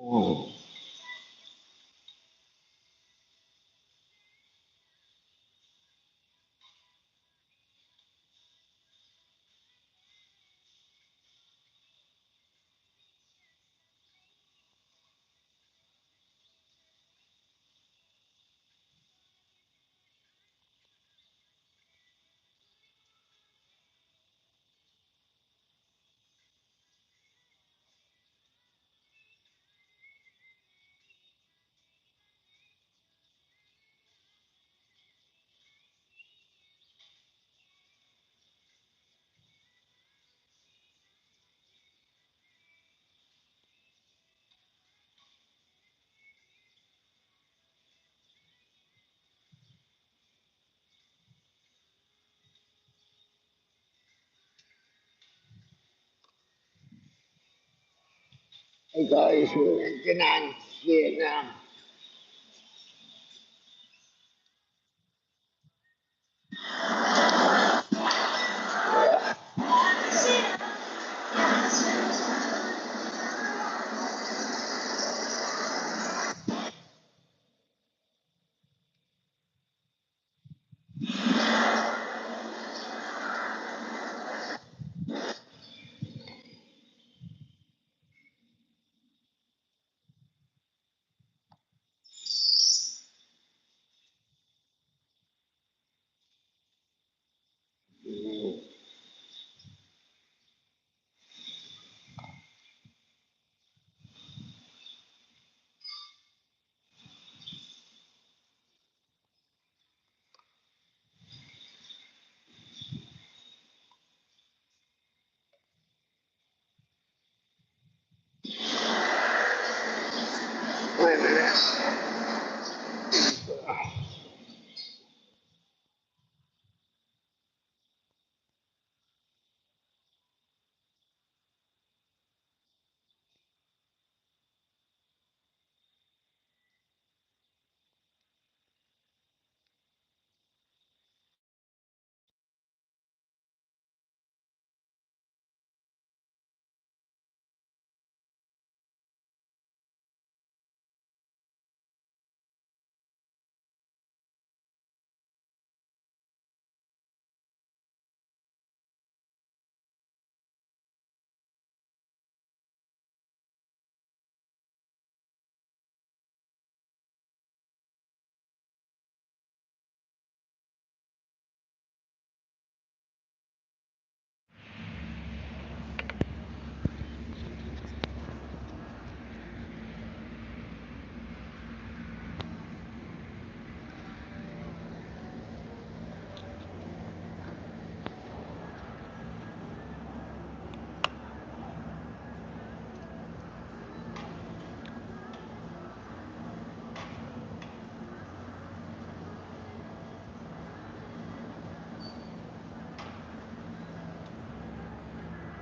Oh. Hey guys, we're in Da Nang, Vietnam. Wait a minute.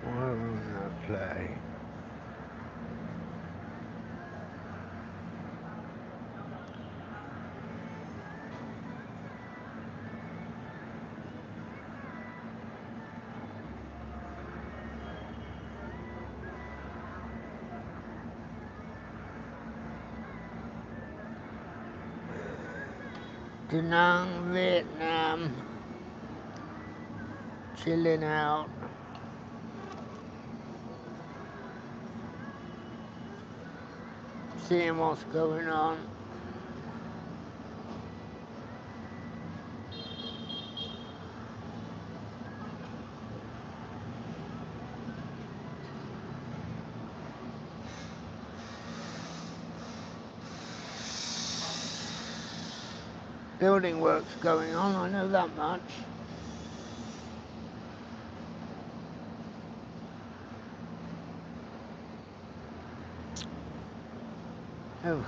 Why won't that play? Da Nang, Vietnam. Chilling out. Seeing what's going on. Building work's going on, I know that much. Oh.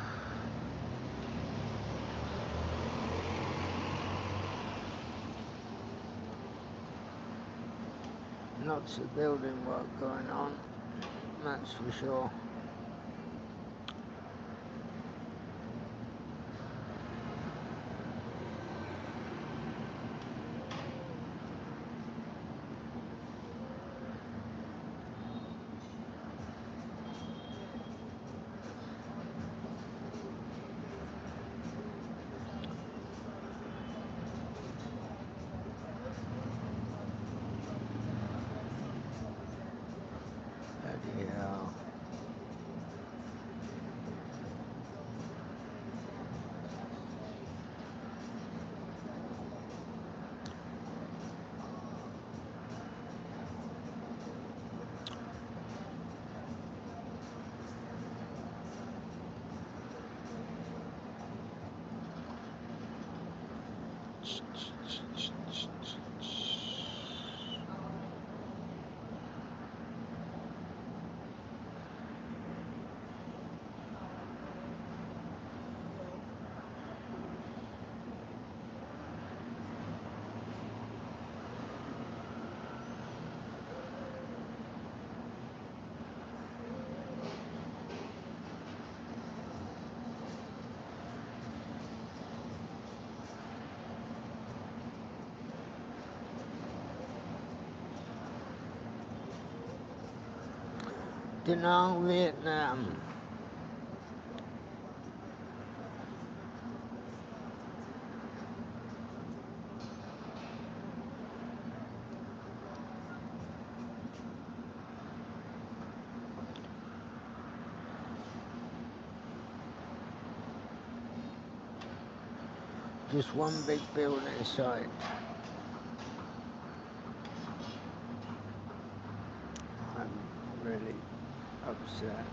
Lots of building work going on, that's for sure. Da Nang, Vietnam. Just one big building site. I'm really upset.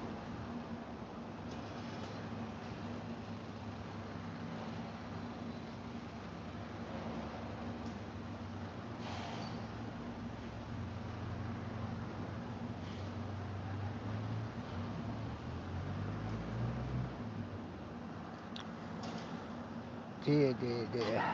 Dear, dear, dear.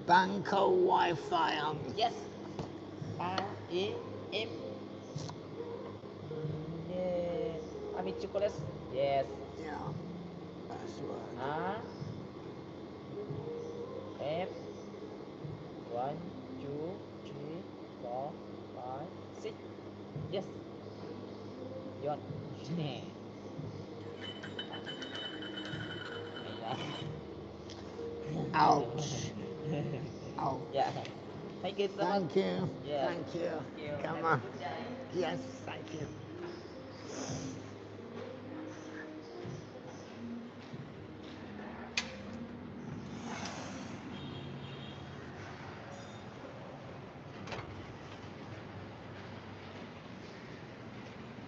Banco Wi-Fi on. Yes. R-A-M. Yeah. Ami chocolate. Yes. Yeah, password. R-M. 1, 2, 3, 4, 5, 6. Yes. Yun. Ouch. Ouch. Yeah. Thank you so much. Thank you. Yes. Thank you. Thank you. Come Have a on. good day. Yes, thank you.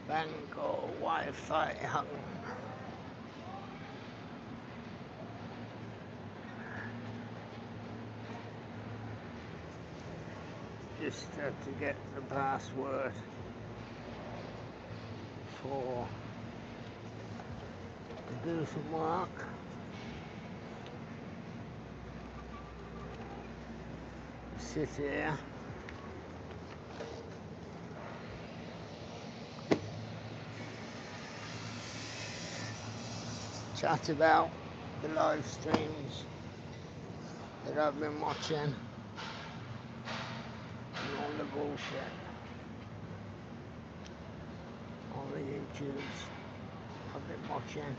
Banco Wi-Fi hung. Just have to get the password for to do some work. Sit here. Chat about the live streams that I've been watching and all the bullshit, all the YouTubes I've been watching.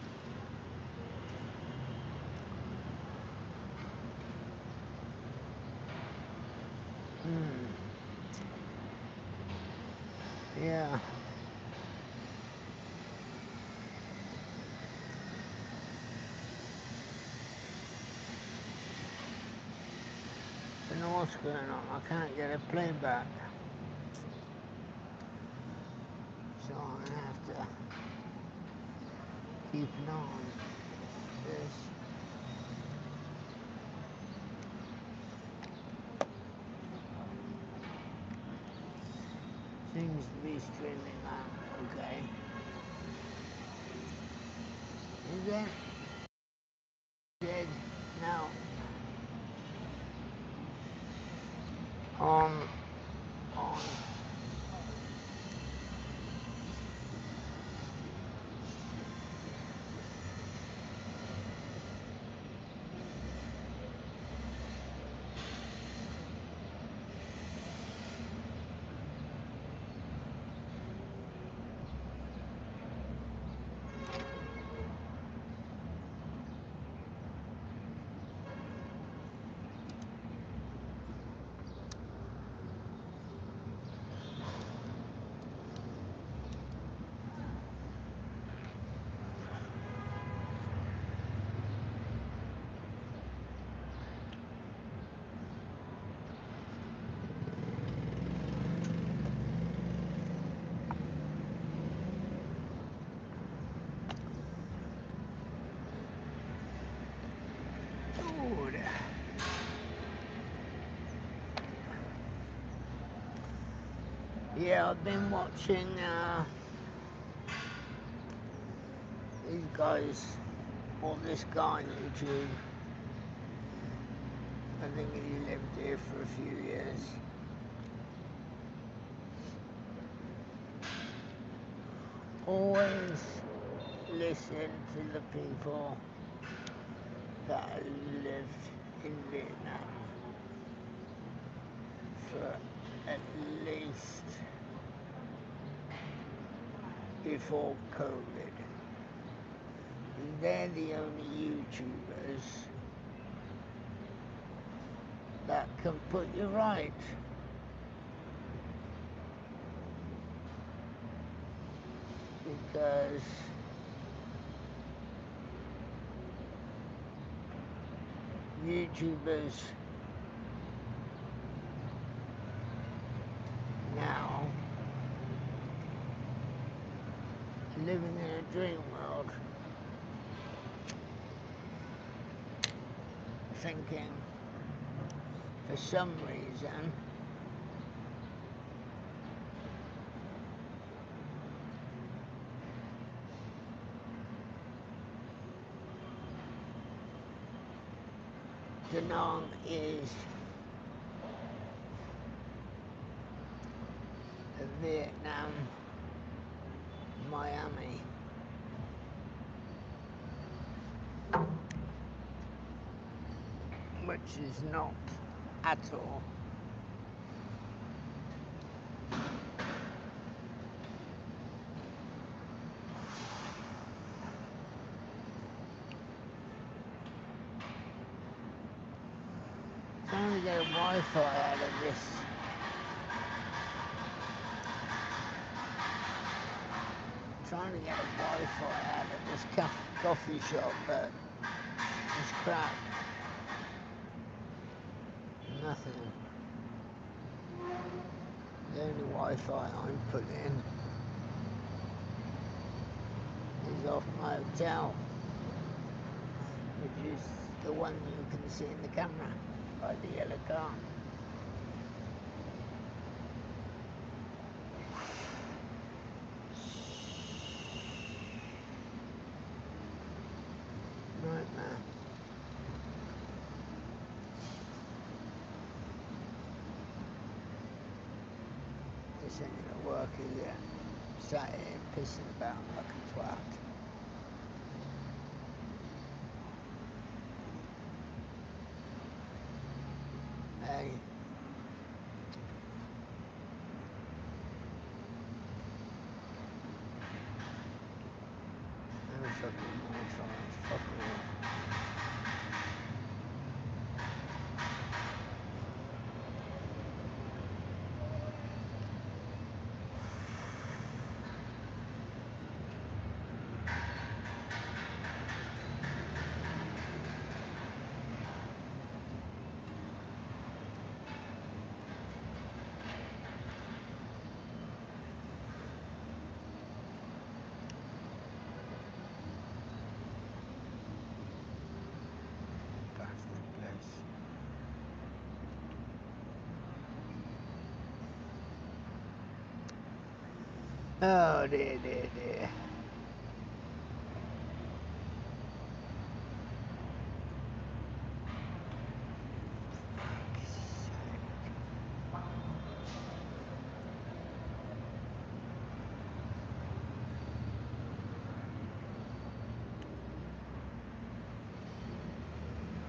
Yeah. Don't know what's going on. I can't get a playback. So I'm gonna have to keep an eye on this. Seems to be streaming out okay. Is it? Dead now. On. Good. Yeah, I've been watching these guys, or this guy on YouTube. I think he lived here for a few years. Always listen to the people that lived in Vietnam for at least before COVID. They're the only YouTubers that can put you right. Because YouTubers now living in a dream world, thinking for some reason Da Nang is Vietnam, Miami. Which is not at all trying to get a Wi-Fi out of this. Trying to get a Wi-Fi out of this coffee shop, but it's crap. Nothing. The only Wi-Fi I'm put in is off my hotel, which is the one you can see in the camera by the yellow car. Nightmare. This ain't gonna work, is it? Sat here pissing about like a twat. Hey. No fucking Wi-Fi. Fuck all. Oh dear, dear, dear.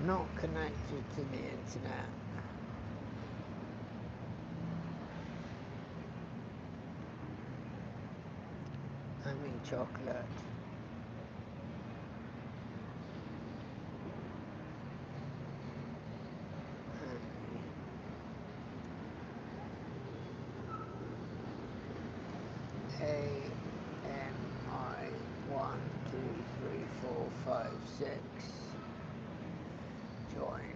Not connected to the internet. I mean chocolate. AMI 1, 2, 3, 4, 5, 6. Join.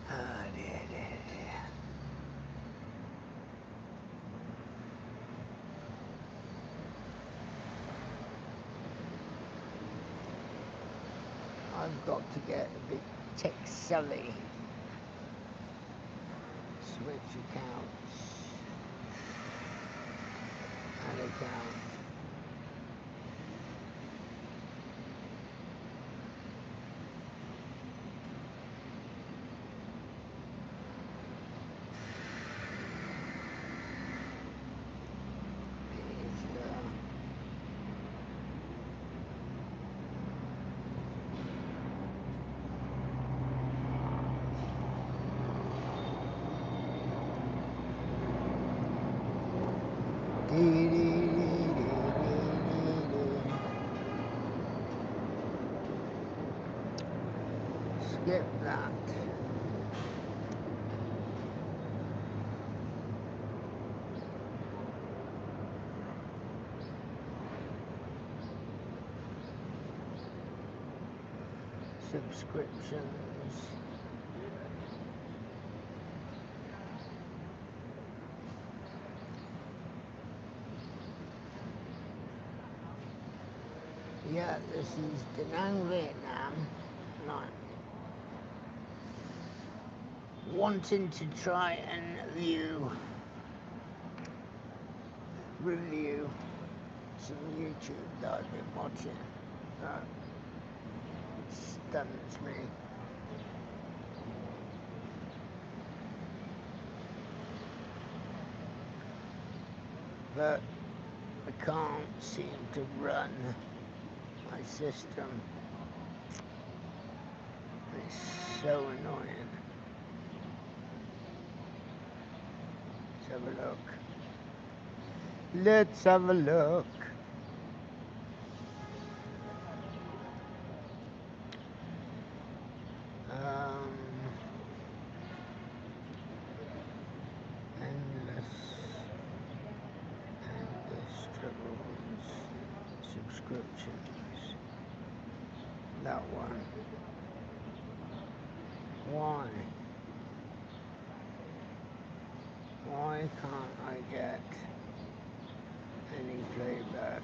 Oh dear, dear, dear. I've got to get a big Tech Sully. Switch accounts. Add account. Skip that. Subscriptions. Yeah, this is Da Nang, Vietnam. Like, wanting to try and review some YouTube that I've been watching. That stuns me. but I can't seem to run my system. It's so annoying. Let's have a look. Let's have a look. Endless struggles, subscriptions. That one. Why? Why can't I get any playback?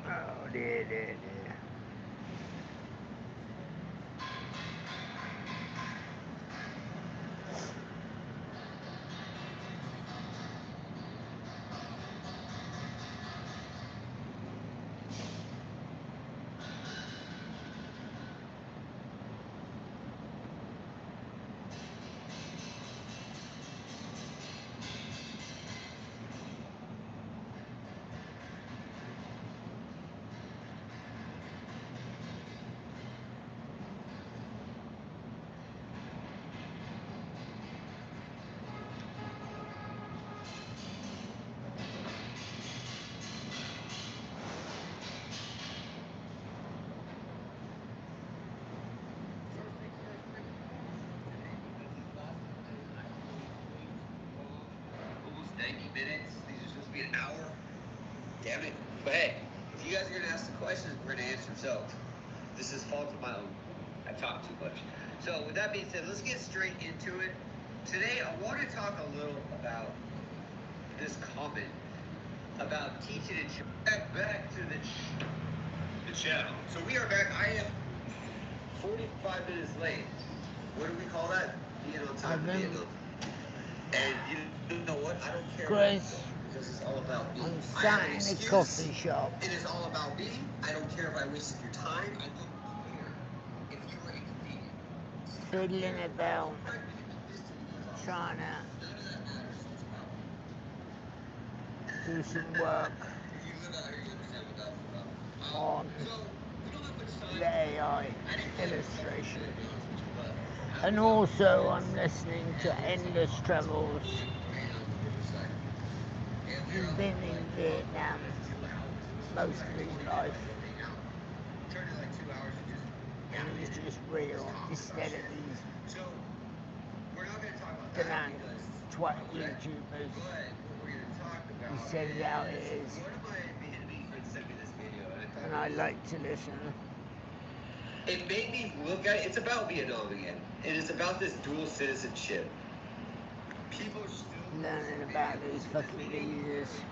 Oh dear. Almost 90 minutes. These are supposed to be an hour. Damn it. But hey, if you guys are going to ask the questions, we're going to answer them. So, this is fault of my own. I talk too much. So, with that being said, let's get straight into it. Today, I want to talk a little about this comment about teaching and back to the channel. So, we are back. I am 45 minutes late. What do we call that? Being on time. And you know what? I don't care. Chris, Because it's all about me. I'm sat in a coffee shop. It is all about me. I don't care if I wasted your time. I don't care if you were inconvenienced. Fiddling about, trying to do some work on the AI illustration. And also I'm listening to Endless Travels. He's been in Vietnam most of his life. And he's just real instead of these Danang twat YouTubers. He says it how it is. And I like to listen. It made me look at it. It's about Vietnam again. It is about this dual citizenship. People are still learning about these fucking visas.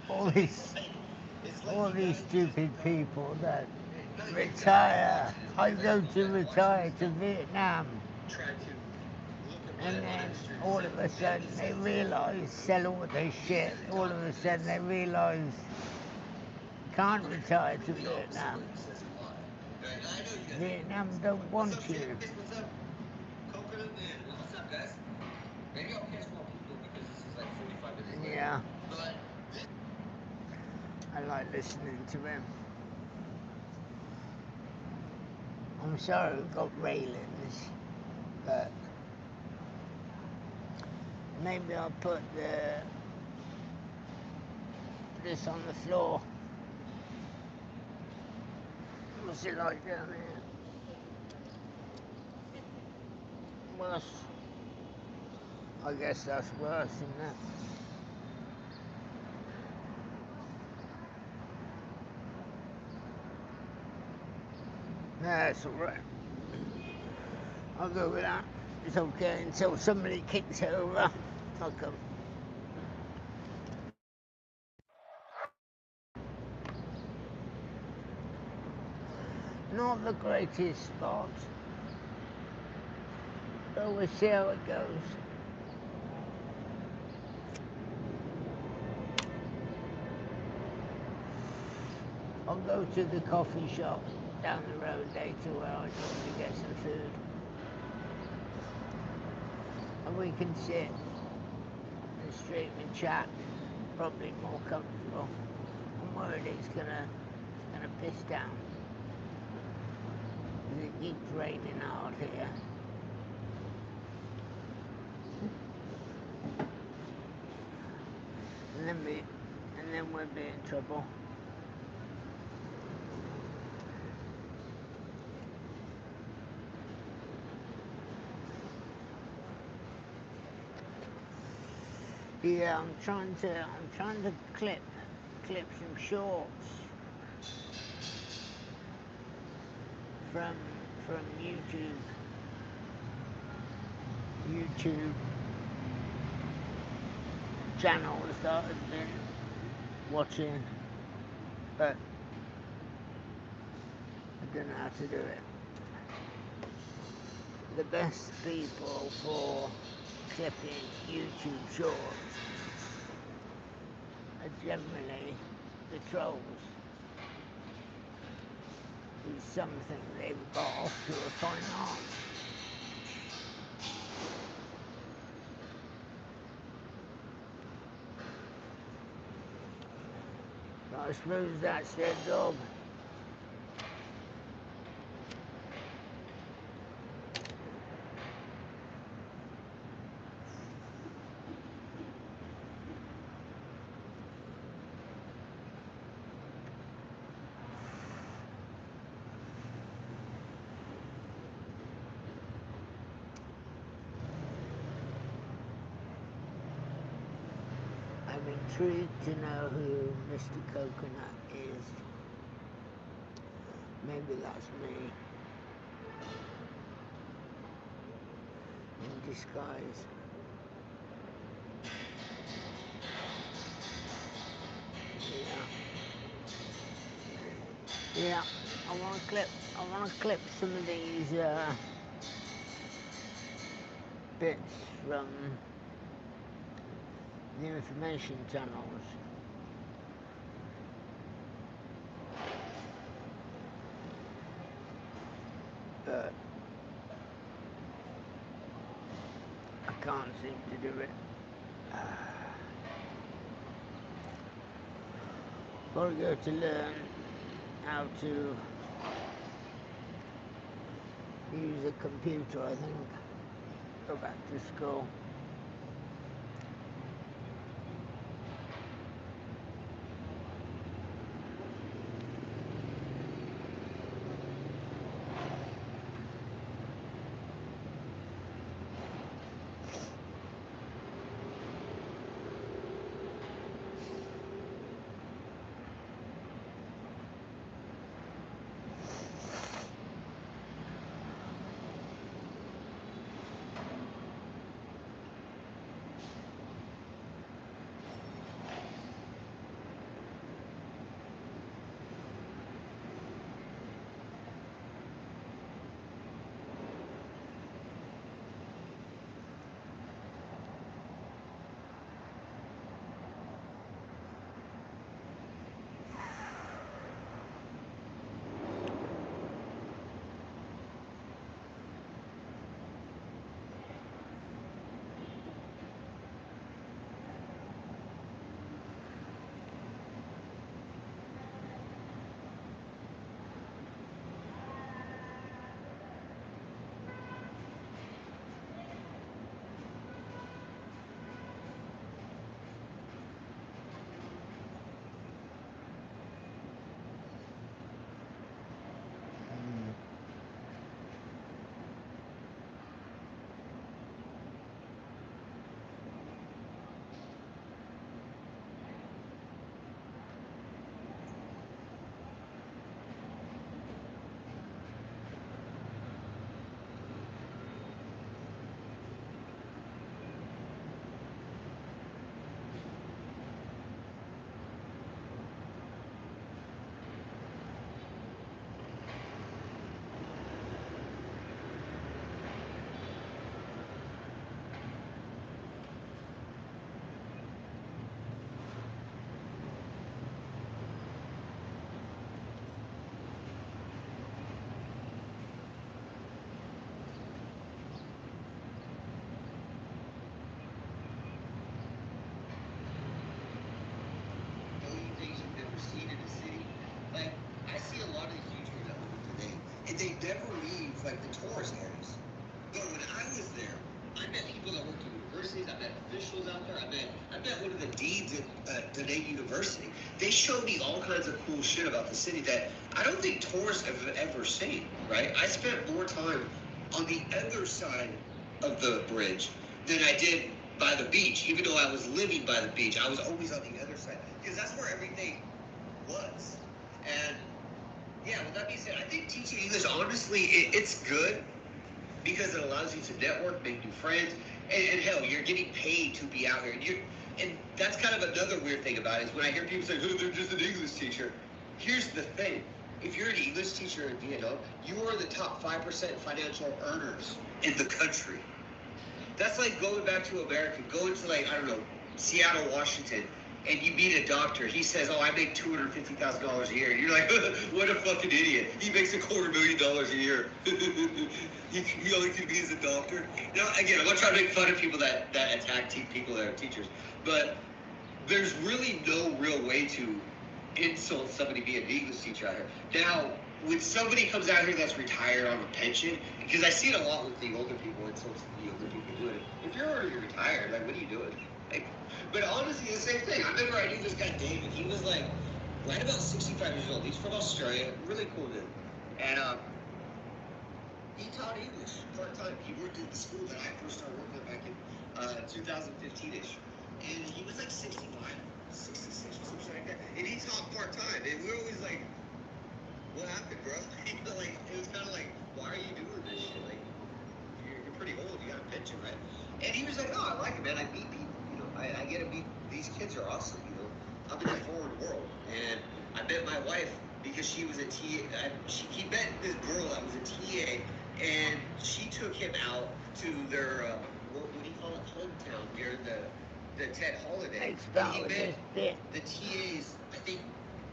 All these stupid people that retire. I go to retire to Vietnam. And then all of a sudden they realise, sell all their shit, all of a sudden they realise can't retire to Vietnam. Vietnam don't want you. Yeah. I like listening to him. I'm sorry we've got railings, but maybe I'll put the this on the floor. What's it like down here? Worse. I guess that's worse, isn't it? That's alright. I'll go with that. It's okay until somebody kicks it over. I'll come. Not the greatest spot, but we'll see how it goes. I'll go to the coffee shop down the road later where I normally get some food. And we can sit in the street and chat, probably more comfortable. I'm worried it's gonna piss down. It keeps raining out here. And then we'll be in trouble. Yeah, I'm trying to clip some shorts from YouTube channels that I've been watching, but I don't know how to do it. The best people for clipping YouTube shorts are generally the trolls. It's something they've got off to a fine art. But I suppose that's their job. I'm intrigued to know who Mr. Coconut is. Maybe that's me in disguise. Yeah, I want to clip some of these bits from the information channels. But I can't seem to do it. Gotta go to learn how to use a computer, I think. Go back to school. they never leave like the tourist areas. But when I was there, I met people that worked at universities. I met officials out there. I met one of the deans at Dunedin University. They showed me all kinds of cool shit about the city that I don't think tourists have ever seen. Right? I spent more time on the other side of the bridge than I did by the beach. Even though I was living by the beach, I was always on the other side because that's where everything was. And yeah, with that being said, I think teaching English, honestly, it's good because it allows you to network, make new friends, and hell, you're getting paid to be out here. And that's kind of another weird thing about it is when I hear people say, oh, they're just an English teacher. Here's the thing. If you're an English teacher in Vietnam, you are the top 5% financial earners in the country. That's like going back to America, going to like, I don't know, Seattle, Washington, and you meet a doctor. He says, oh, I make $250,000 a year. And you're like, what a fucking idiot. He makes $250,000 a year. he only can be as a doctor. Now, again, I'm not trying to make fun of people that attack people that are teachers, but there's really no real way to insult somebody being an English teacher out here. Now, when somebody comes out here that's retired on a pension, because I see it a lot with the older people, insults the older people doing it. If you're already retired, like, what are you doing? Like, but honestly, the same thing. I remember I knew this guy, David. He was like, right about 65 years old. He's from Australia. Really cool dude. And he taught English part-time. He worked at the school that I first started working at back in 2015-ish. And he was like 65, 66 or something like that. And he taught part-time. And we were always like, what happened, bro? Like, it was kind of like, why are you doing this shit? Like, you're pretty old. You got a pension, right? And he was like, no, I like it, man. I meet people. I get to meet, these kids are awesome, I'm in a foreign world, and I met my wife because she was a TA, he met this girl that was a TA, and she took him out to their, what do you call it, hometown near the Ted Holiday. Start And with he this met bit. the TA's, I think,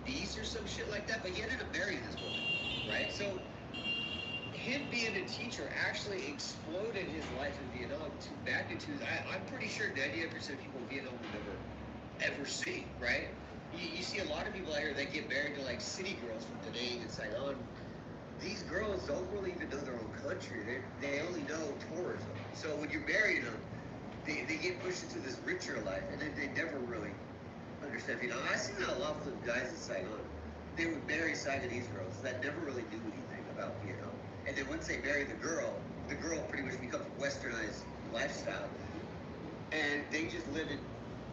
niece or some shit like that, but he ended up marrying this woman, right? So, him being a teacher actually exploded his life in Vietnam to magnitudes I'm pretty sure 98% of people in Vietnam will never ever see, right? You see a lot of people out here that get married to like city girls from Da Nang and Saigon. These girls don't really even know their own country. They only know tourism. So when you're marrying them, they get pushed into this richer life, and then they never really understand Vietnam. I see that a lot with guys in Saigon. They would marry Saigonese girls that never really knew anything about Vietnam. And then once they marry the girl pretty much becomes a westernized lifestyle. And they just live in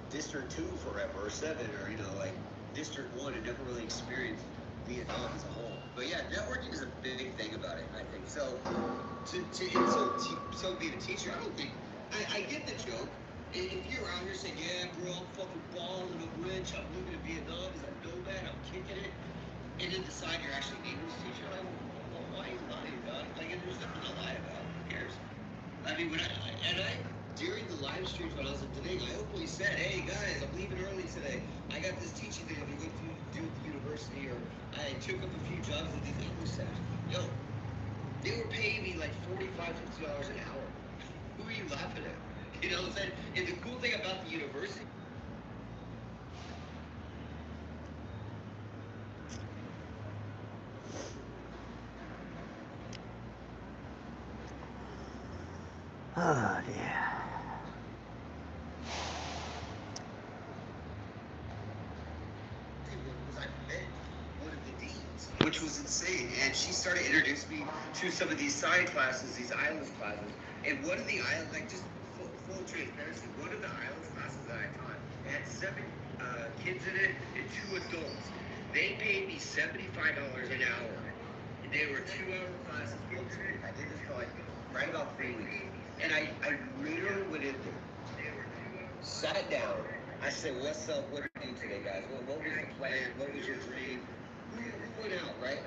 District 2 forever, or 7, or, like District 1, and never really experienced Vietnam as a whole. But yeah, networking is a big thing about it, I think. So, to insult being a teacher, I don't think, I get the joke. And if you're out here saying, yeah, bro, I'm fucking balling, I'm rich, I'm living in Vietnam, as a nomad, I'm kicking it, and then decide you're actually an English teacher, like, well, why are you lying about it? Like, there's nothing to lie about. Who cares? I mean, during the live streams when I was in Dunedin, I openly said, hey, guys, I'm leaving early today. I got this teaching thing I'm going to do at the university, or I took up a few jobs at these English centers. Yo, they were paying me like $45, $50 an hour. Who are you laughing at? You know what I'm saying? And the cool thing about the university, Oh dear. was I met one of the deans, which was insane. And she started introducing me to some of these side classes, these IELTS classes. And one of the IELTS, like just full transparency, one of the IELTS classes that I taught, it had 7 kids in it and 2 adults. They paid me $75 an hour. And they were 2-hour classes. I did this for like right about 3 weeks. And I literally went in there, sat down. I said, what's up? What are you doing today, guys? What was the plan? What was your dream? Who went out, right?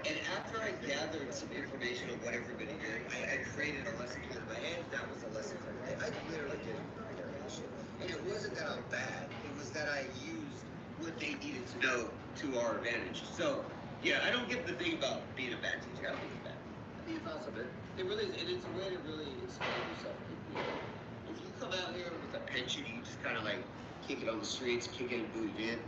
And after I gathered some information on what everybody did, I created a lesson plan in my head. That was a lesson for the day. I literally didn't prepare that shit. And it wasn't that I'm bad. It was that I used what they needed to know to our advantage. So, yeah, I don't get the thing about being a bad teacher. I don't think it's bad. I think it's awesome, man. It really is. And it's a way to really explain yourself. If you come out here with a pension, you just kind of like kick it on the streets, kick it in Bouillon,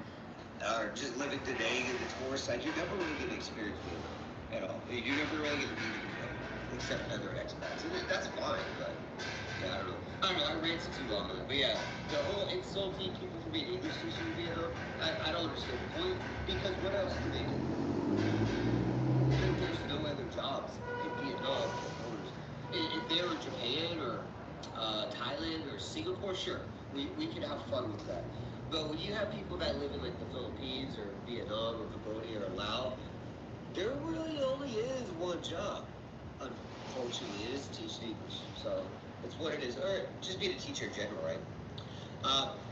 or just live in Da Nang in the tourist side, you're never really going to experience Vietnam. at all. You never really get to meet them, except other expats. And that's fine, but yeah, I don't know. I ranted too long on it. But yeah, the whole insulting people for being English teachers in Vietnam, I don't understand the point, because what else do they do? There's no other jobs in Vietnam for foreigners. If they were in Japan or Thailand or Singapore, sure, we could have fun with that. But when you have people that live in like the Philippines or Vietnam or Cambodia or Laos, there really only is one job. Unfortunately, it is teaching English. So it's what it is. Or just being a teacher in general, right?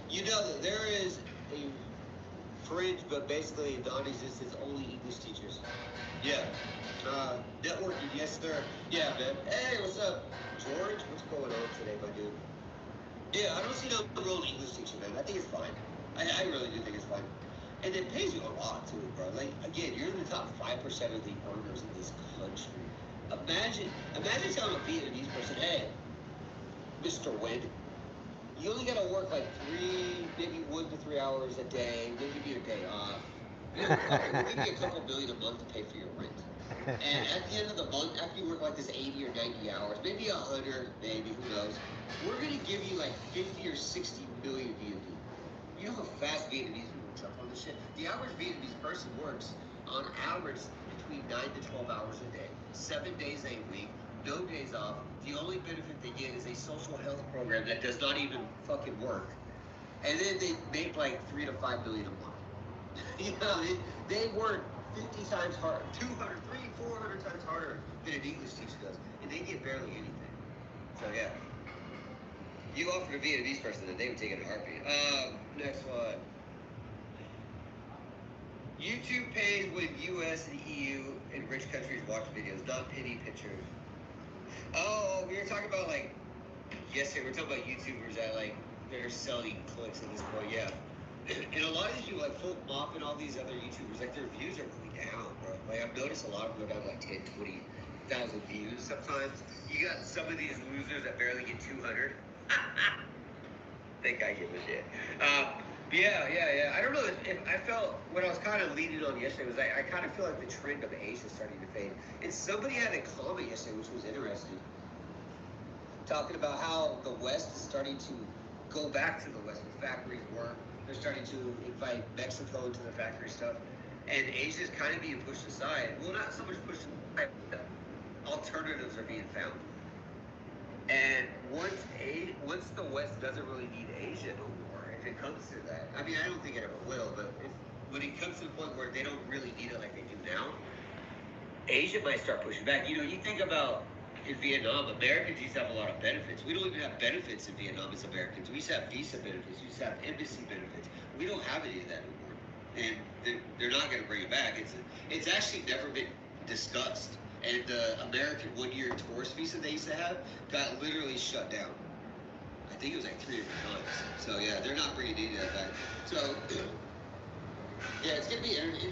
You know that there is a fringe, but basically non-existent only English teachers. Yeah. Networking, yes sir. Yeah, man. Hey, what's up? George, what's going on today, my dude? Yeah, I don't see no real English teacher, man. I think it's fine. I really do think it's fine. And it pays you a lot, too, bro. Like, again, you're in the top 5% of the earners in this country. Imagine telling a Vietnamese person, hey, Mr. Win, you only gotta work like maybe 1 to 3 hours a day, maybe give you a day off. We'll give you a couple million a month to pay for your rent. And at the end of the month, after you work like this 80 or 90 hours, maybe 100, maybe, who knows, we're gonna give you like 50 or 60 million VND. You know how fast Vietnamese people jump on this shit? The average Vietnamese person works on average between 9 to 12 hours a day, 7 days a week, no days off. The only benefit they get is a social health program that does not even fucking work. And then they make like 3 to 5 million a month. You know, they work 50 times harder, 200, 300, 400 times harder than an English teacher does, and they get barely anything. So yeah, you offered a Vietnamese person, and they would take it in a heartbeat. Next one. YouTube pays when U.S. and EU and rich countries watch videos, not penny pictures. Oh, we were talking about like yesterday. We were talking about YouTubers that like they're selling clicks at this point. Yeah. And a lot of these people, like Folk Mop and all these other YouTubers, like their views are going down, bro. Like I've noticed a lot of them go down to like 10, 20,000 views sometimes. You got some of these losers that barely get 200. Think I give a shit. Yeah. I don't know if I felt what I was kind of leading on yesterday was I kind of feel like the trend of Asia is starting to fade. And somebody had a comment yesterday which was interesting, talking about how the West is starting to go back to the West with factories work. They're starting to invite Mexico into the factory stuff, and Asia is kind of being pushed aside. Well, not so much pushed aside, but alternatives are being found. And once the West doesn't really need Asia no more, if it comes to that, I mean, I don't think it ever will, but when it comes to the point where they don't really need it like they do now, Asia might start pushing back. You know, you think about in Vietnam, Americans used to have a lot of benefits. We don't even have benefits in Vietnam as Americans. We used to have visa benefits. We used to have embassy benefits. We don't have any of that anymore. And they're not going to bring it back. It's actually never been discussed. And the American one-year tourist visa they used to have got literally shut down. I think it was like 3 different times. So yeah, they're not bringing any of that back. So yeah, it's gonna be interesting.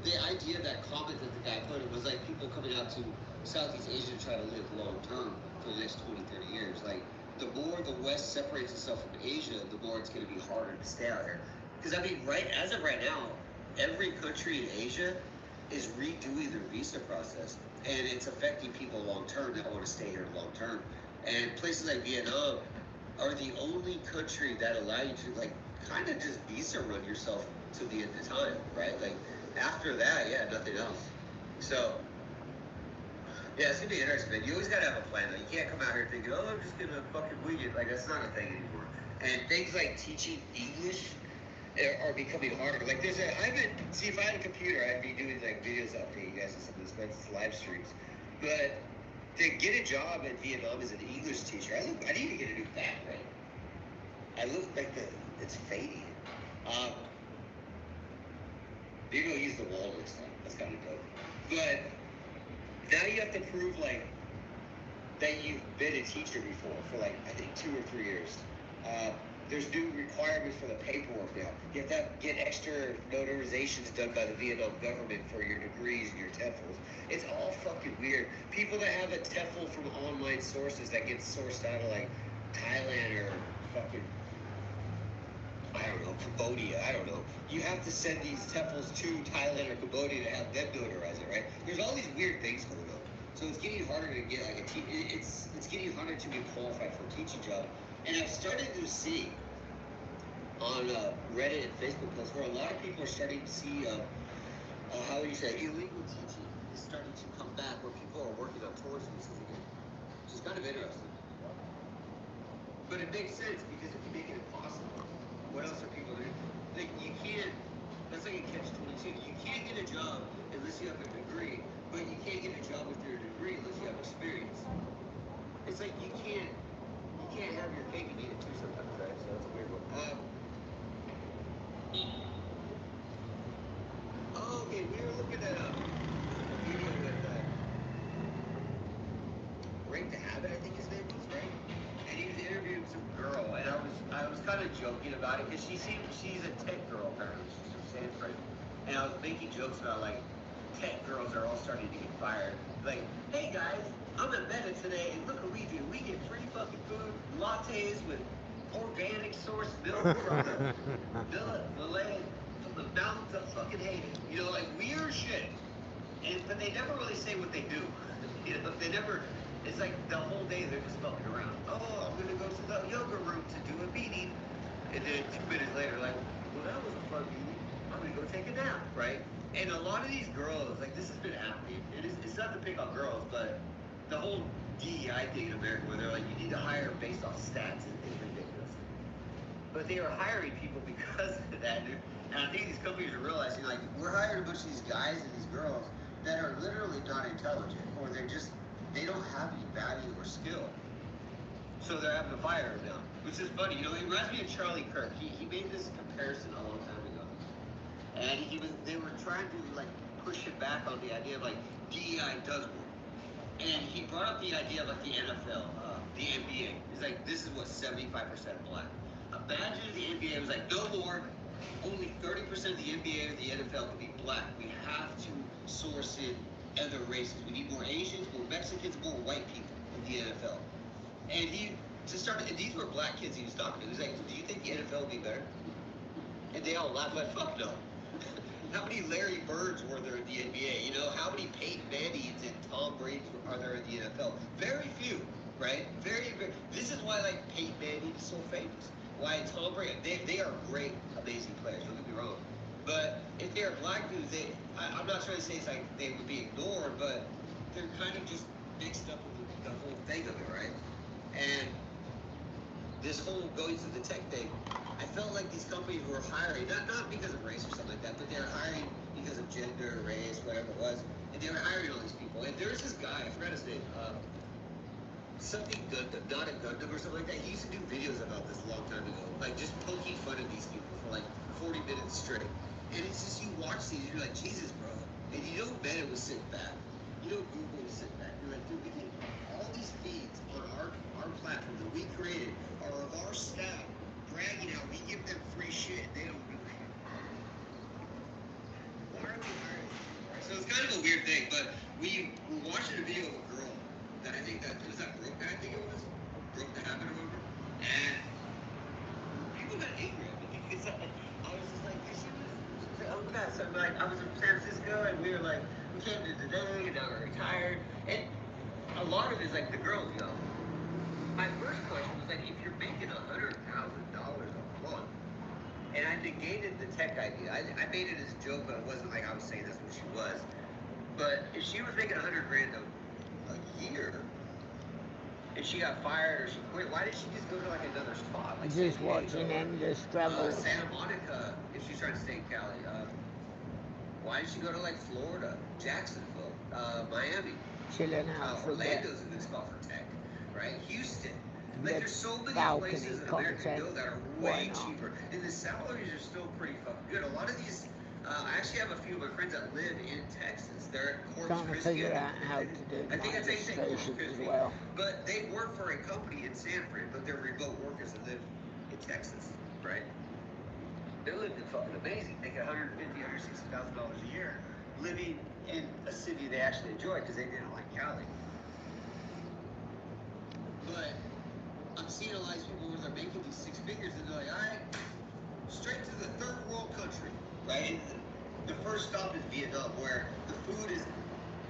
The idea, that comment that the guy put, it was like people coming out to Southeast Asia to try to live long term for the next 20, 30 years. Like the more the West separates itself from Asia, the more it's gonna be harder to stay out here. Because I mean, as of right now, every country in Asia is redoing their visa process, and it's affecting people long term that want to stay here long term. And places like Vietnam are the only country that allow you to like kind of just visa run yourself to the end of time, right? Like after that, yeah, nothing else. So yeah, it's gonna be interesting, man. You always gotta have a plan though. You can't come out here thinking, oh, I'm just gonna fucking wing it. Like that's not a thing anymore. And things like teaching English are becoming harder. Like if I had a computer, I'd be doing like videos updating you guys on some of this live streams. But to get a job in Vietnam as an English teacher, I need to get a new background. I look like it's fading. Maybe I'll use the wall next time. That's kind of dope. But now you have to prove like that you've been a teacher before for like I think 2 or 3 years. There's new requirements for the paperwork now. You have to get extra notarizations done by the Vietnam government for your degrees and your TEFLs. It's all fucking weird. People that have a TEFL from online sources that get sourced out of like Thailand or fucking I don't know, Cambodia, I don't know. You have to send these TEFLs to Thailand or Cambodia to have them notarize it, right? There's all these weird things going on. So it's getting harder to get like it's getting harder to get qualified for a teaching job. And I've started to see on Reddit and Facebook posts where a lot of people are starting to see, how would you say, illegal teaching is starting to come back where people are working on tourist visas again, which is kind of interesting. But it makes sense because if you make it impossible, what else are people doing? Like, you can't, that's like a catch-22. You can't get a job unless you have a degree, but you can't get a job with your degree unless you have experience. It's like you can't have your cake and eat it too sometimes, right? So it's a weird one. Okay, we were looking at a video with Break the Habit, I think his name was, right? And he was interviewing some girl, and I was kind of joking about it because she's a tech girl apparently. She's from Stanford, and I was making jokes about like tech girls are all starting to get fired. Like, hey guys, I'm at Meta today, and look what we do. We get free fucking food, lattes with organic source milk from the mountains of fucking Haiti. You know, like weird shit. But they never really say what they do. You know, they never. It's like the whole day they're just fucking around. Oh, I'm gonna go to the yoga room to do a meeting, and then 2 minutes later, like, well, that was a fun meeting. I'm gonna go take a nap, right? And a lot of these girls, like, this has been happening. It's not to pick on girls, but the whole DEI thing in America, where they're like, you need to hire based off stats, is ridiculous. But they are hiring people because of that, dude. And I think these companies are realizing, like, we're hiring a bunch of these guys and these girls that are literally not intelligent, or they don't have any value or skill. So they're having to fire them now, which is funny. You know, it reminds me of Charlie Kirk. He made this comparison a long time ago. And they were trying to, like, push it back on the idea of, like, DEI does work. And he brought up the idea of, like, the NFL, the NBA. He's like, this is what, 75% black. Imagine if the NBA was like, no more. Only 30% of the NBA or the NFL can be black. We have to source in other races. We need more Asians, more Mexicans, more white people in the NFL. And these were black kids he was talking to. He was like, do you think the NFL would be better? And they all laughed like, fuck no. How many Larry Birds were there in the NBA? You know, how many Peyton Mannings and Tom Brady's are there in the NFL? Very few, right? Very, very. This is why, like, Peyton Manning is so famous. Why Tom Brady, they are great, amazing players, don't get me wrong. But if they're black dudes, I'm not trying to say it's like they would be ignored, but they're kind of just mixed up with the whole thing of it, right? And this whole going to the tech thing, I felt like these companies were hiring, not because of race or something like that, but they were hiring because of gender, race, whatever it was, and they were hiring all these people. And there's this guy, I forgot his name, something Gundam, not a Gundam or something like that. He used to do videos about this a long time ago, like just poking fun at these people for like 40 minutes straight. And it's just, you watch these, you're like, Jesus, bro. And you know Meta was sitting back. You know Google was sitting back. You're like, dude, we can, all these feeds on our platform that we created are of our staff bragging out, we give them free shit, they don't do it. Why are we hiring? So it's kind of a weird thing, but we were watching a video of a girl that I think that was that Brooke, I think it was Brooke the Habit or whatever, and people got angry at me because I was just like, she was like, oh god, so like I was in San Francisco and we were like, we came to today and now we're retired, and a lot of it is like the girls young. My first question was like, if you're making $100,000 a month, and I negated the tech idea. I made it as a joke, but it wasn't like I was saying that's what she was. But if she was making $100,000 a year, and she got fired or she quit, why did she just go to like another spot? Like Just watching endless travels. Santa Monica, if she's trying to stay in Cali. Why did she go to like Florida, Jacksonville, Miami? Chilling out for a bit. Orlando's a good spot for tech, right? Houston. Like, The there's so many balcony places in America to go content. that are Why way not? cheaper. And the salaries are still pretty fucking good. A lot of these, I actually have a few of my friends that live in Texas. They're at Corpus Trying to Christi. figure out how to do I think that's how you say Corpus registrations as Christi. well. But they work for a company in Sanford, but they're remote workers that live in Texas, right? They're living fucking amazing. Making $150,000, $160,000 a year, living in a city they actually enjoy because they didn't like Cali. But I'm seeing a lot of people where they're making these six figures and they're like, all right, straight to the third world country, right? The first stop is Vietnam, where the food is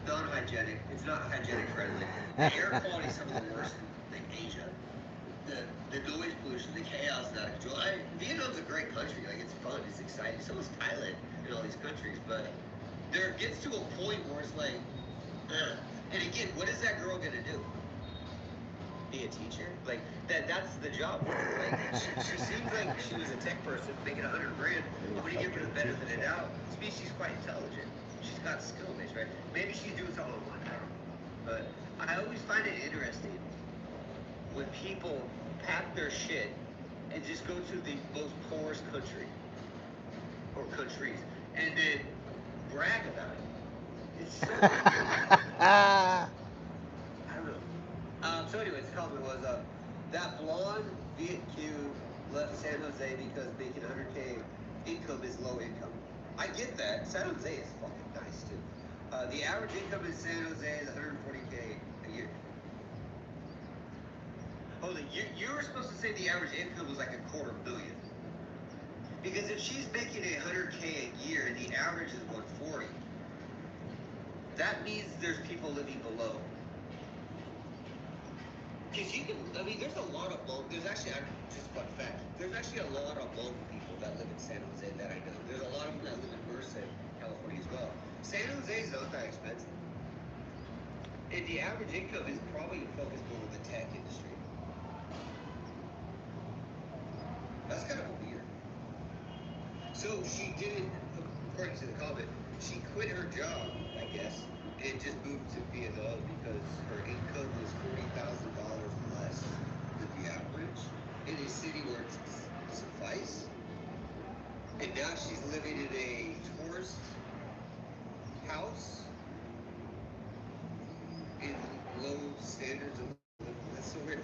non-hygienic. It's not hygienic friendly. The air quality is some of the worst in Asia. The noise pollution, the chaos, not control. Vietnam's a great country. Like, it's fun, it's exciting. So is Thailand and all these countries. But there gets to a point where it's like, and again, what is that girl gonna do? Be a teacher? Like, that's the job. Like, she seems like she was a tech person making $100 grand. I'm gonna give her the benefit of the doubt. This means she's quite intelligent. She's got skill base, right? Maybe she's doing something online. I don't know. But I always find it interesting when people pack their shit and just go to the most poorest country or countries and then brag about it. It's so weird. I don't know. So anyways, the comment was that blonde Viet Q left San Jose because making 100K income is low income. I get that. San Jose is fucking nice too. The average income in San Jose is 140K a year. Hold on, you were supposed to say the average income was like $250,000. Because if she's making 100K a year and the average is 140, that means there's people living below. Because you can, I mean, there's a lot of local, there's actually, just fun fact, there's actually a lot of local people that live in San Jose that I know. There's a lot of them that live in Merced, California as well. San Jose is not that expensive. And the average income is probably focused more on the tech industry. That's kind of weird. So she didn't, according to the comment, she quit her job, I guess, and just moved to Vietnam because her income was $40,000 less than the average in a city where it's suffice. And now she's living in a tourist house in low standards of living. That's so weird.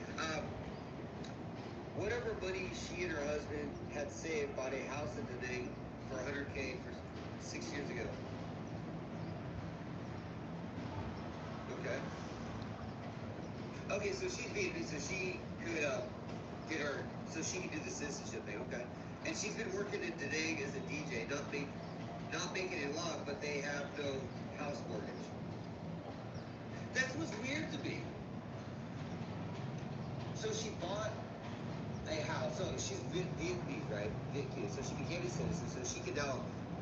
Whatever money she and her husband had saved bought a house in Da Nang for 100K for 6 years ago. Okay. Okay, so she's Vietnamese, so she could get her, so she can do the citizenship thing. Okay. And she's been working in Da Nang as a DJ, not making a lot, but they have no house mortgage. That's what's weird to me. So she bought a house. So she's Vietnamese, right? Vietnamese. So she became a citizen. So she can now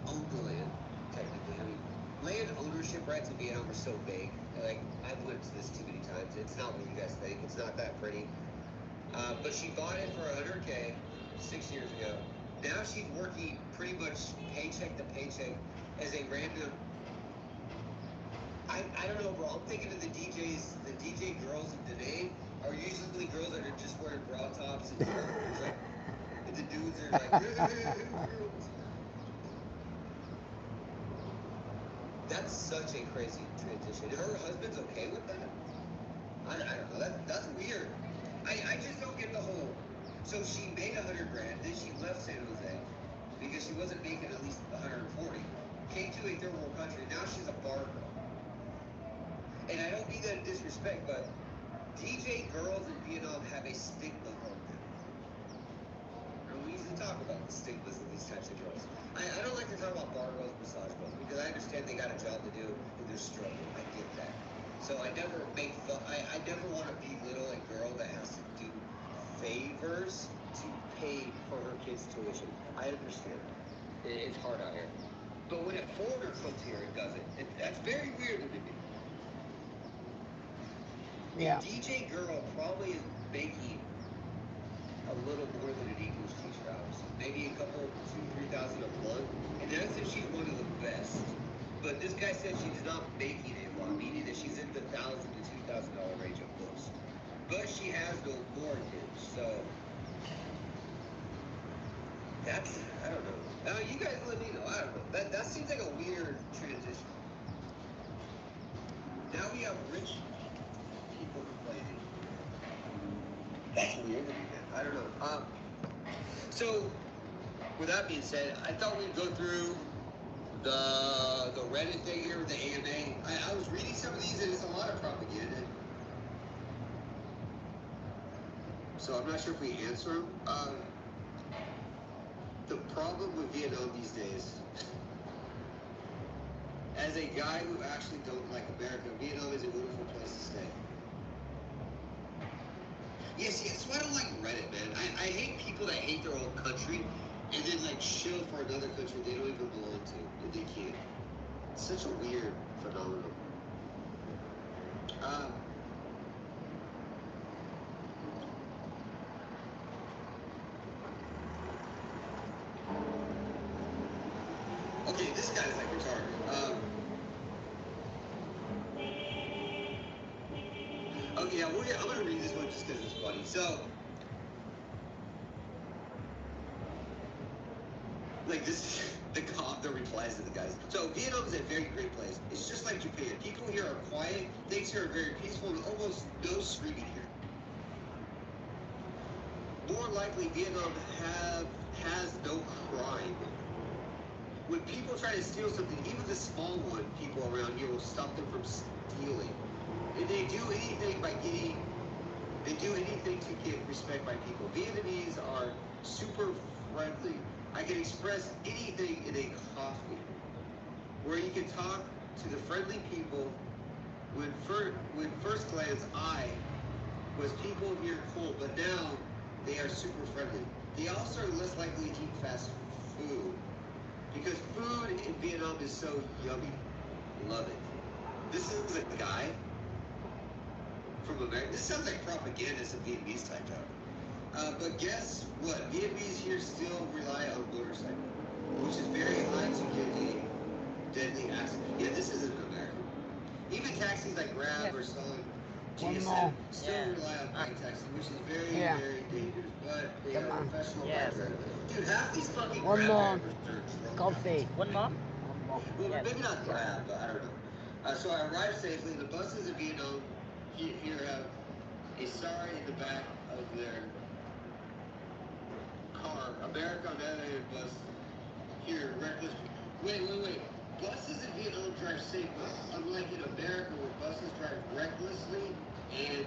own the land, technically. I mean, land ownership rights in Vietnam are so vague. Like, I've went to this too many times. It's not what you guys think. It's not that pretty. But she bought it for 100K 6 years ago. Now she's working pretty much paycheck to paycheck as a random. I don't know, bro. I'm thinking of the DJs, the DJ girls in Da Nang are usually girls that are just wearing bra tops and shirts. Like, and the dudes are like, hey, girls. That's such a crazy transition. Her husband's okay with that? I don't know. That's weird. I just don't get the whole. So she made 100 grand, then she left San Jose because she wasn't making at least 140. Came to a third world country. Now she's a bar girl. And I don't mean that in disrespect, but DJ girls in Vietnam have a stigma on them. And we usually talk about the stigmas of these types of girls. I don't like to talk about bar girls, massage girls, because I understand they got a job to do and they're struggling. I get that. So I never make fun. I never want to belittle a girl that has to do favors to pay for her kids' tuition. I understand. It's hard out here. But when a foreigner comes here and does it, that's very weird to me. Yeah. A DJ girl probably is making a little more than an English teacher, obviously. Maybe a couple, 2,000, 3,000 a month. And that's if she's one of the best. But this guy said she's not making a lot, meaning that she's in the $1,000 to $2,000 range at most. But she has no mortgage, so that's, I don't know. You guys let me know. I don't know. That seems like a weird transition. Now we have rich people complaining. That's weird to me, man. I don't know. So, with that being said, I thought we'd go through the Reddit thing here with the AMA. I was reading some of these, and it's a lot of propaganda. So I'm not sure if we answer them. The problem with Vietnam these days, as a guy who actually don't like America, Vietnam is a wonderful place to stay. Yeah, see, that's why I don't like Reddit, man. I hate people that hate their own country and then like shill for another country they don't even belong to, and they can't. It's such a weird phenomenon. Okay, this guy's like retarded. Okay, yeah, I'm gonna read this one just because it's funny. So, like this is the replies to the guys. So Vietnam is a very great place. It's just like Japan. People here are quiet. Things here are very peaceful and almost no screaming here. More likely, Vietnam has no crime. When people try to steal something, even the small one, people around here will stop them from stealing. And they do anything to get respect by people. Vietnamese are super friendly. I can express anything in a coffee, where you can talk to the friendly people. When first glance, I was people here cold, but now they are super friendly. They also are less likely to eat fast food, because food in Vietnam is so yummy. Love it. This is a guy from America. This sounds like propaganda some Vietnamese type job. But guess what? Vietnamese here still rely on motorcycle, which is very high to get a deadly accident. Yeah, this isn't America. Even taxis like Grab or Solid GSM still rely on bike taxi, which is very, very dangerous. But they are professional bike drivers. Dude, half these fucking Grab drivers are drunk. Coffee. One more? Well, maybe not Grab, but I don't know. So I arrived safely. The buses in Vietnam here have a sorry in the back of their car. America, on the other hand, bus here, reckless. Wait. Buses in Vietnam drive safe, but unlike in America, where buses drive recklessly and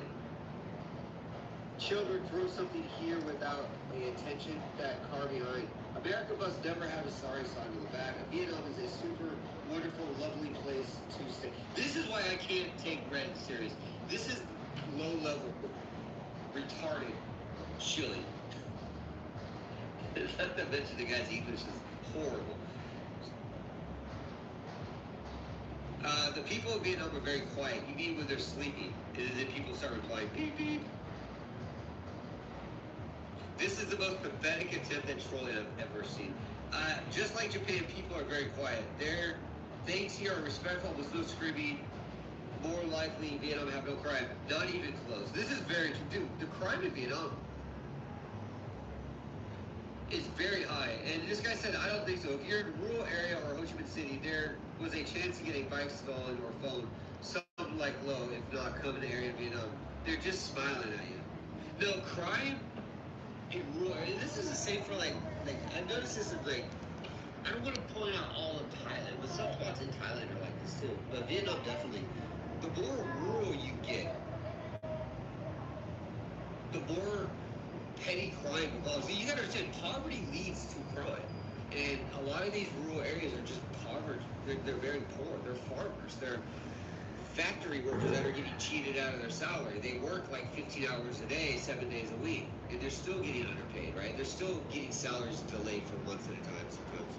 children throw something here without the attention that car behind. American bus never have a sorry sign on the back. Vietnam is a super wonderful, lovely place to stay. This is why I can't take Reddit serious. This is low level, retarded, chilling. Not to mention the guy's English is horrible. The people of Vietnam are very quiet. You mean when they're sleeping, and then people start replying, beep, beep. This is the most pathetic attempt at trolling I've ever seen. Just like Japan, people are very quiet. Their things here are respectful, with no screaming. More likely, Vietnam have no crime. Not even close. This is very true. Dude, the crime in Vietnam is very high. And this guy said, I don't think so. If you're in a rural area or Ho Chi Minh City, there was a chance to get a bike stolen or phone. Something like low, if not come in the area of Vietnam. They're just smiling at you. No, crime in rural areas. This is the same for like I've noticed this in like, I don't want to point out all of Thailand, but some spots in Thailand are like this too. But Vietnam definitely. The more rural you get, the more petty crime involves. You gotta understand, poverty leads to crime. And a lot of these rural areas are just poverty. They're very poor. They're farmers. They're factory workers that are getting cheated out of their salary. They work like 15 hours a day, 7 days a week, and they're still getting underpaid, right? They're still getting salaries delayed for months at a time sometimes.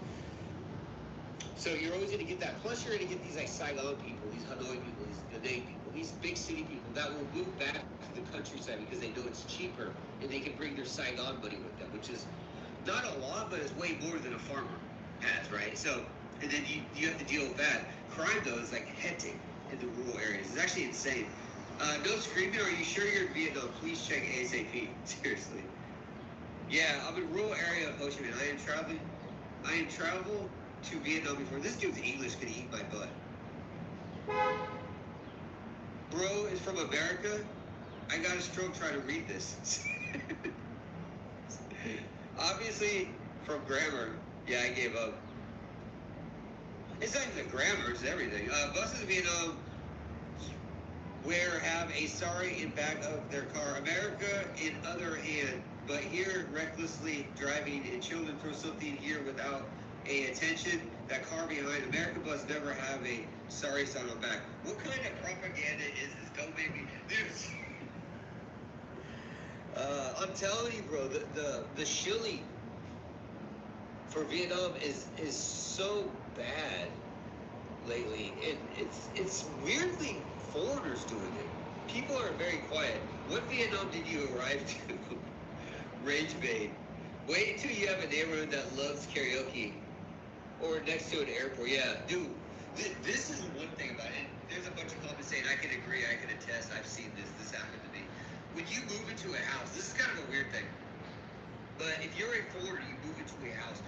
So you're always going to get that. Plus, you're going to get these like Saigon people, these Hanoi people, these Da Nang people, these big city people that will move back to the countryside because they know it's cheaper and they can bring their Saigon money with them, which is not a lot, but it's way more than a farmer has, right? So, and then you have to deal with that. Crime, though, is like hectic in the rural areas. It's actually insane. No screaming. Are you sure you're in Vietnam? Please check ASAP. Seriously. Yeah, I'm in a rural area of Ho Chi Minh. I am traveled to Vietnam before. This dude's English could eat my butt. Bro is from America. I got a stroke trying to read this. Obviously, from grammar, yeah, I gave up. It's not even the grammar, it's everything. Buses in Vietnam where have a sorry in back of their car. America, in other hand, But here, recklessly driving and children throw something here without a attention. That car behind American Bus never have a sorry sign on back. What kind of propaganda is this? Don't make me, dude. I'm telling you, bro, the shilling for Vietnam is so bad lately. It's weirdly foreigners doing it. People are very quiet. What Vietnam did you arrive to? Rage bait. Wait until you have a neighborhood that loves karaoke, or next to an airport. Yeah, dude. This is one thing about it. There's a bunch of comments saying I can agree, I can attest. I've seen this. This happened to me. When you move into a house, this is kind of a weird thing. But if you're a foreigner, you move into a house,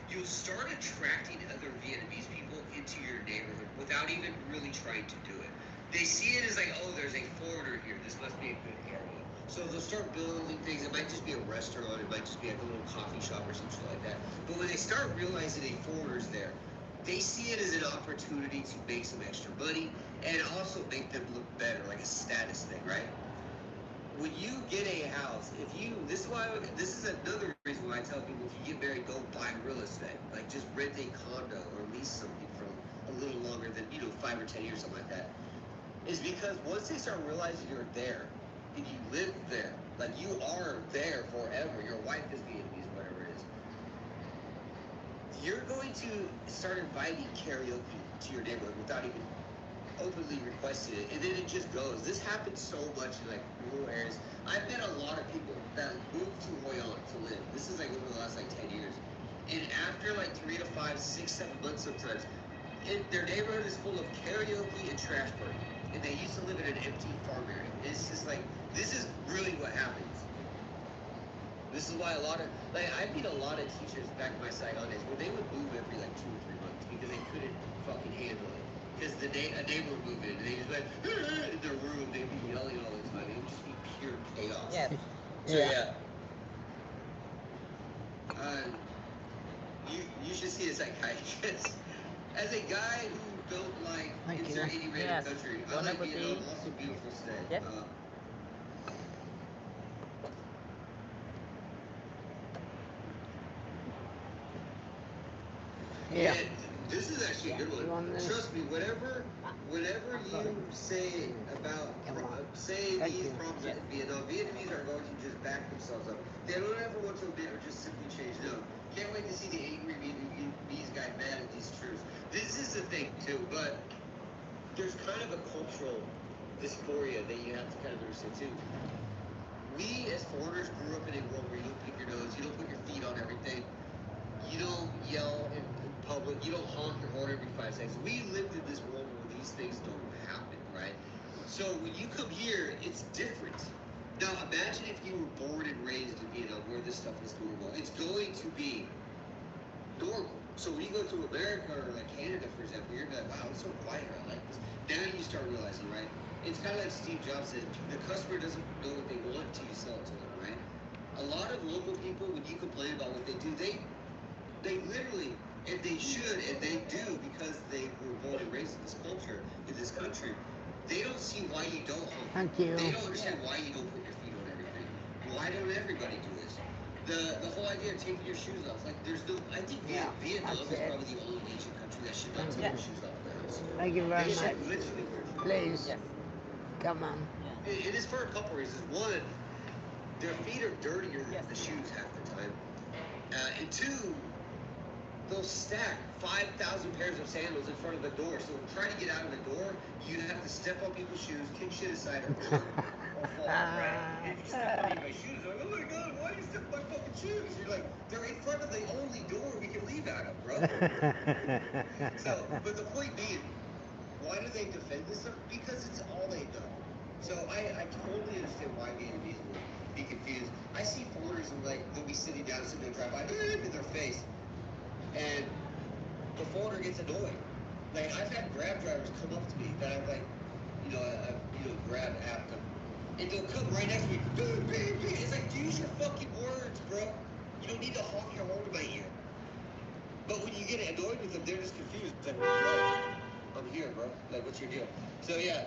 you'll start attracting other Vietnamese people into your neighborhood without even really trying to do it. They see it as like, oh, there's a foreigner here. This must be a good area. So they'll start building things. It might just be a restaurant. It might just be like a little coffee shop or something like that. But when they start realizing a foreigner's there, they see it as an opportunity to make some extra money and also make them look better, like a status thing, right? When you get a house, this is another reason why I tell people if you get married, don't buy real estate. Like just rent a condo or lease something for a little longer than 5 or 10 years, something like that. Is because once they start realizing you're there and you live there, like you are there forever. Your wife is Vietnamese, whatever it is. You're going to start inviting karaoke to your neighborhood without even openly requested it, and then it just goes. This happens so much in like rural areas. I've met a lot of people that moved to Hoi An to live. This is like over the last like 10 years. And after like 3 to 5, 6, 7 months sometimes, their neighborhood is full of karaoke and trash burning. And they used to live in an empty farm area. It's just like, this is really what happens. This is why I meet a lot of teachers back in my Saigon days where they would move every like 2 or 3 months because they couldn't fucking handle it. Because a neighbor would move in, and they just like, in their room, they'd be yelling all the time. It would just be pure chaos. Yes. So yeah. You should see a psychiatrist. As a guy who don't like insert any random country, I like Vietnam, also beautiful state. Yes. Yeah. And this is actually a good one. Trust me, whatever you say about these problems in Vietnam, Vietnamese are going to just back themselves up. They don't ever want to admit or just simply change. No. Can't wait to see the angry Vietnamese guy mad at these troops. This is the thing too, but there's kind of a cultural dysphoria that you have to kind of understand too. We as foreigners grew up in a world where you don't pick your nose, you don't put your feet on everything. You don't yell in public. You don't honk your horn every 5 seconds. We lived in this world where these things don't happen, right? So when you come here, it's different. Now imagine if you were born and raised in Vietnam where this stuff is normal. It's going to be normal. So when you go to America or like Canada, for example, you're like, wow, it's so quiet. I like this. Now you start realizing, right? It's kind of like Steve Jobs said, the customer doesn't know what they want until you sell it to them, right? A lot of local people, when you complain about what they do, they literally, and they should, and they do, because they were born and raised in this culture, in this country, they don't see why you don't honk. Thank you. They don't understand why you don't put your feet on everything. Why don't everybody do this? The whole idea of taking your shoes off, like there's no, I think Vietnam is probably the only Asian country that should not take their shoes off the house. Thank you very They much. should literally wear shoes. Please, Yes. come on. It is for a couple reasons. One, their feet are dirtier than the shoes half the time. And two, they'll stack 5,000 pairs of sandals in front of the door. So trying to get out of the door, you have to step on people's shoes, kick shit aside, or fall. Right? If you step on anybody's shoes, they're like, oh my god, why do you step on my fucking shoes? You're like, they're in front of the only door we can leave out of, bro. So, but the point being, why do they defend this stuff? Because it's all they know. So I totally understand why Vietnamese would be confused. I see foreigners and like they'll be sitting down, sitting there, drive by, in their face, and the foreigner gets annoyed. Like I've had Grab drivers come up to me that I've like, Grab app them, and they'll come right next to me. It's like, use your fucking words, bro. You don't need to honk your horn in my ear. But when you get annoyed with them, they're just confused. It's like, bro, I'm here, bro. Like, what's your deal? So yeah,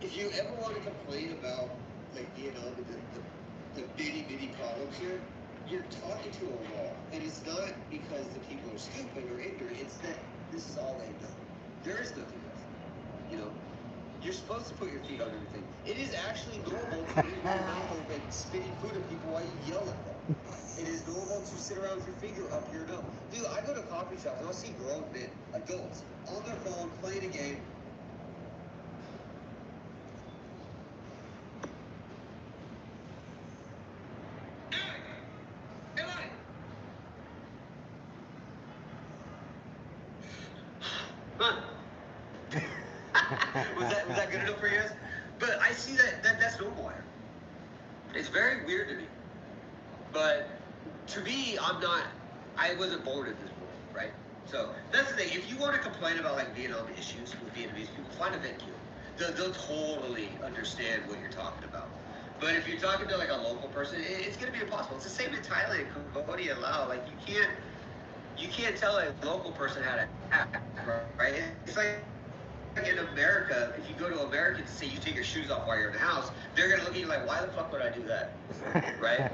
if you ever want to complain about like Vietnam and the the bitty problems here, you're talking to a wall. And it's not because the people are stupid or ignorant, it's that this is all they know. There is nothing else. You know, you're supposed to put your feet on everything. It is actually normal to eat your mouth open, spitting food at people while you yell at them. It is normal to sit around with your finger up your nose. Dude, I go to coffee shops and I'll see grown men, adults, on their phone playing a game. Huh. was that good enough for you guys? But I see that's normal here. It's very weird to me. But to me, I wasn't born in this world, right? So that's the thing. If you want to complain about like Vietnam issues with Vietnamese people, find a VetQ. They'll totally understand what you're talking about. But if you're talking to like a local person, it's going to be impossible. It's the same in Thailand, Cambodia, Laos. Like you can't tell a local person how to act, right? It's like in America, if you go to America to say you take your shoes off while you're in the house, they're gonna look at you like, why the fuck would I do that, right?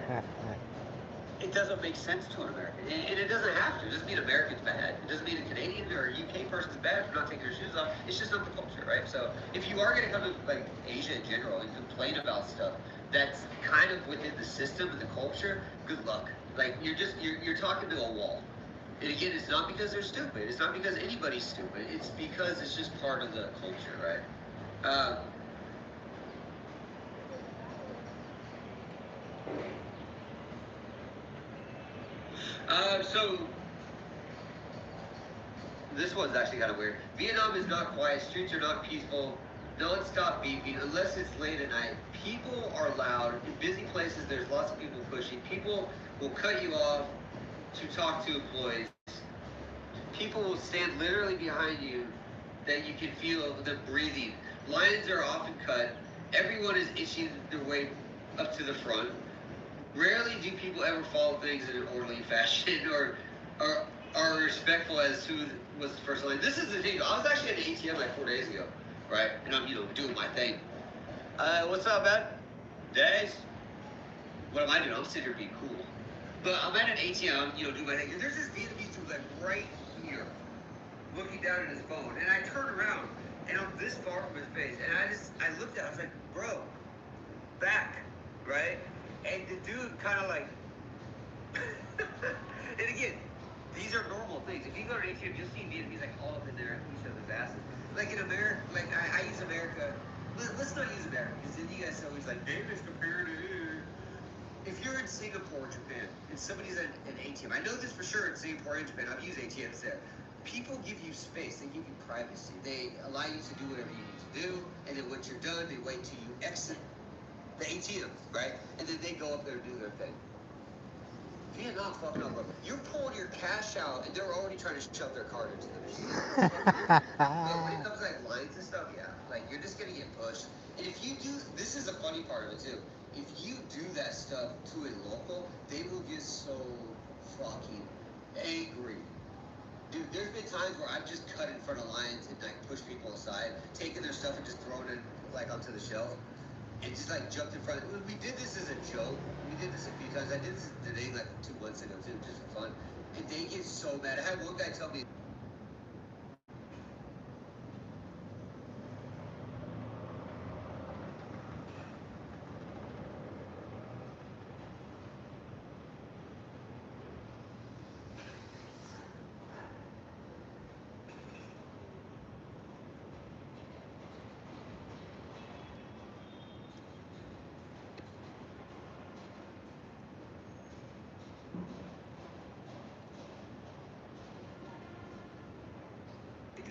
It doesn't make sense to an American, and it doesn't have to. It doesn't mean American's bad. It doesn't mean a Canadian or a UK person's bad for not taking their shoes off. It's just not the culture, right? So if you are gonna come to like Asia in general and complain about stuff that's kind of within the system and the culture, good luck. Like you're talking to a wall. And again, it's not because they're stupid. It's not because anybody's stupid. It's because it's just part of the culture, right? So this one's actually kind of weird. Vietnam is not quiet. Streets are not peaceful. Non-stop beeping unless it's late at night. People are loud. In busy places, there's lots of people pushing. People will cut you off to talk to employees. People will stand literally behind you that you can feel them breathing. Lines are often cut. Everyone is itching their way up to the front. Rarely do people ever follow things in an orderly fashion or are respectful as who was the first line. This is the thing. I was actually at an ATM like 4 days ago, right? And I'm, doing my thing. What's up, man? Days? What am I doing? I'm sitting here being cool. But I'm at an ATM, doing my thing. And there's this Vietnamese dude like right here, looking down at his phone. And I turn around, and I'm this far from his face. And I looked at him, I was like, bro, back, right? And the dude kind of like, and again, these are normal things. If you go to an ATM, you'll see Vietnamese like all up in there, each other's asses. Like in America, like I use America. Let's not use America, because then you guys always like, David's compared to here. If you're in Singapore or Japan, and somebody's at an ATM, I know this for sure in Singapore and Japan, I've used ATMs there. People give you space, they give you privacy. They allow you to do whatever you need to do, and then once you're done, they wait till you exit the ATM, right? And then they go up there and do their thing. Vietnam, fucking up, bro. You're pulling your cash out, and they're already trying to shove their card into their machine. But when it comes to like lines and stuff, yeah, like you're just gonna get pushed. And if you do, this is the funny part of it too. If you do that stuff to a local, they will get so fucking angry. Dude, there's been times where I've just cut in front of lines and like pushed people aside, taken their stuff and just thrown it like onto the shelf. And just like jumped in front of it. We did this as a joke. We did this a few times. I did this today like 2 months ago too, just for fun. And they get so mad. I had one guy tell me,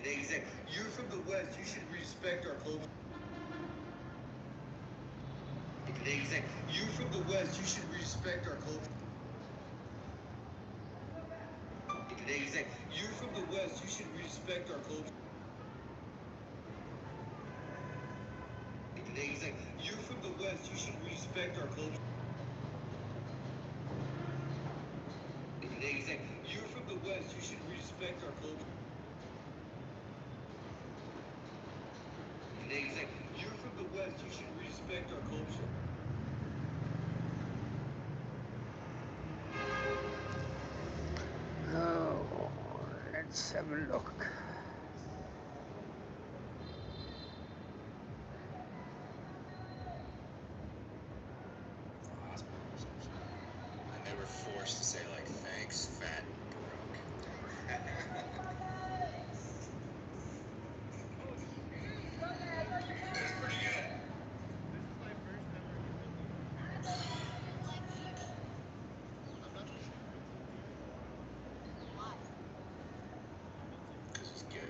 he's like, you're from the West, you should respect our culture. He's like, you're from the West, you should respect our culture. He's like, you're from the West, you should respect our culture. He's like, you're from the West, you should respect our culture. He's like, you're from the West, you should respect our culture. He's like, you're from the West, you should respect our culture. Let's have a look. And they were forced to say, like, thanks, fat broke. That's pretty good. Because he's gay.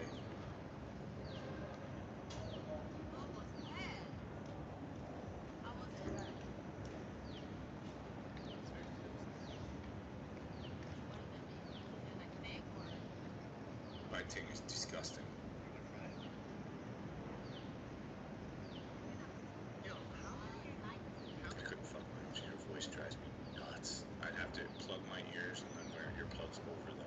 My thing is disgusting. I couldn't fuck my own. Your voice drives me nuts. I'd have to plug my ears and then wear earplugs over them.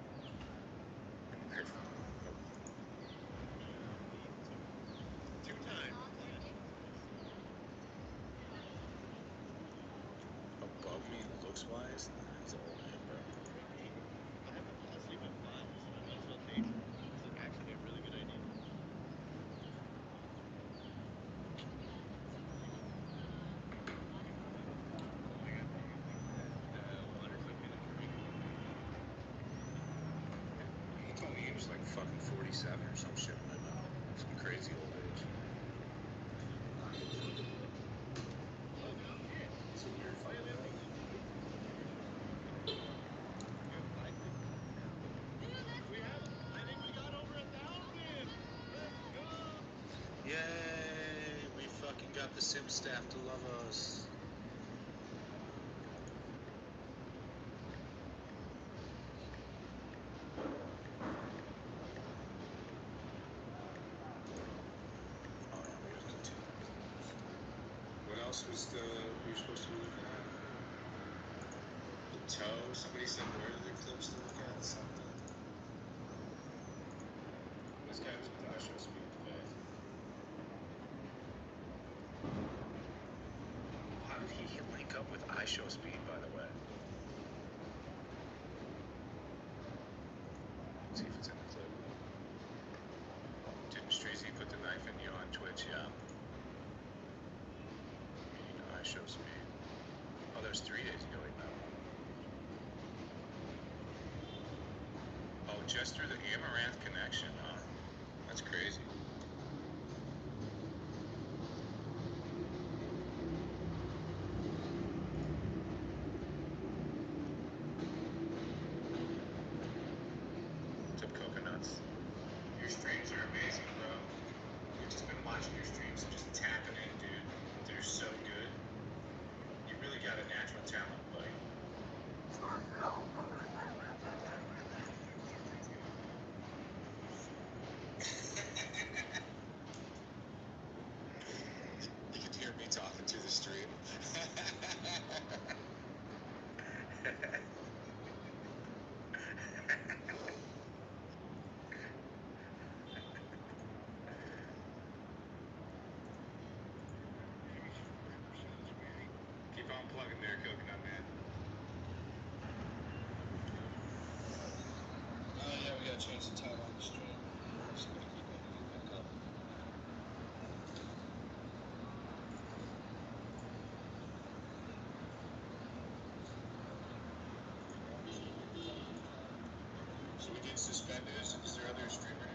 Above me looks wise, he's an old man, bro. He told me he was like fucking 47 or some shit like that. Some crazy old age. It's a weird fucking thing. Yay! We fucking got the Sim staff to love us. Oh, yeah, we gotta continue. What else was we were supposed to be looking at? The toe. Somebody said where are the clips to look at? Something. This guy was with iShow Speed today. How did he link up with iShow Speed, by the way? Let's see if it's in the clip. Didn't Streezy put the knife in you on Twitch? Yeah. iShow Speed. Oh, that was 3 days ago, even. Oh, just through the Amaranth connection, huh? That's crazy. What's up, Coconuts? Your streams are amazing, bro. We've just been watching your streams and just tapping in, dude. They're so good. You really got a natural talent, buddy. You can hear me talking to the stream. Keep on plugging there, Coconut Man. Yeah, we gotta change the title on the stream. Just gonna keep it back up. So we did Suspenders. Is there other streamers?